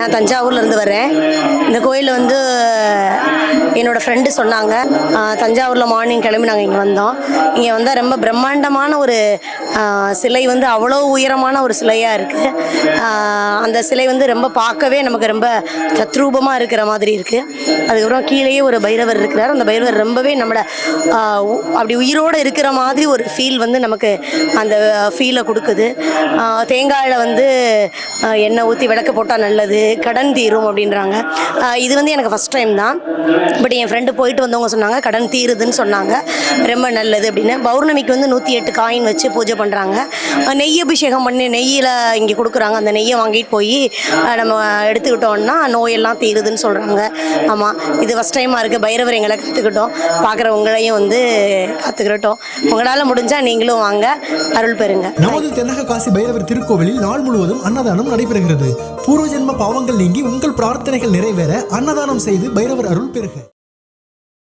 நான் தஞ்சாவூர்லேருந்து வரேன். இந்த கோயில் வந்து என்னோடய ஃப்ரெண்டு சொன்னாங்க. தஞ்சாவூரில் மார்னிங் கிளம்பி நாங்கள் இங்கே வந்தோம். இங்கே வந்தால் ரொம்ப பிரம்மாண்டமான ஒரு சிலை வந்து அவ்வளோ உயரமான ஒரு சிலையாக இருக்குது. அந்த சிலை வந்து ரொம்ப பார்க்கவே நமக்கு ரொம்ப தத்ரூபமாக இருக்கிற மாதிரி இருக்குது. அதுக்கப்புறம் கீழேயே ஒரு பைரவர் இருக்கிறார். அந்த பைரவர் ரொம்பவே நம்மளை அப்படி உயிரோடு இருக்கிற மாதிரி ஒரு ஃபீல் வந்து நமக்கு அந்த ஃபீலை கொடுக்குது. தேங்காயில் வந்து எண்ணெய் ஊற்றி விளக்கு போட்டால் நல்லது, கடன் தீரும் அப்படின்றாங்க. இது வந்து எனக்கு ஃபஸ்ட் டைம் தான். பட் என் ஃப்ரெண்டு போயிட்டு வந்தவங்க சொன்னாங்க கடன் தீருதுன்னு சொன்னாங்க, ரொம்ப நல்லது அப்படின்னு. பௌர்ணமிக்கு வந்து 108 காயின் வச்சு பூஜை பண்ணுறாங்க. நெய் அபிஷேகம் பண்ணி நெய்யில் இங்கே கொடுக்குறாங்க. அந்த நெய்யை வாங்கிட்டு போய் நம்ம எடுத்துக்கிட்டோம்னா நோயெல்லாம் தீருதுன்னு சொல்கிறாங்க. ஆமாம், இது ஃபஸ்ட் டைமாக இருக்குது. பைரவர் எங்களை கற்றுக்கிட்டோம், பார்க்குற உங்களையும் வந்து கற்றுக்கிட்டோம். உங்களால் முடிஞ்சால் நீங்களும் வாங்க, அருள் பெறுங்க. நமது தென்னக காசி பைரவர் திருக்கோவிலில் நாள் முழுவதும் அன்னதானம் நடைபெறுகிறது. பூர்வ ஜென்ம பாவங்கள் நீங்கி உங்கள் பிரார்த்தனைகள் நிறைவேற அன்னதானம் செய்து பைரவர் அருள் பெறுக.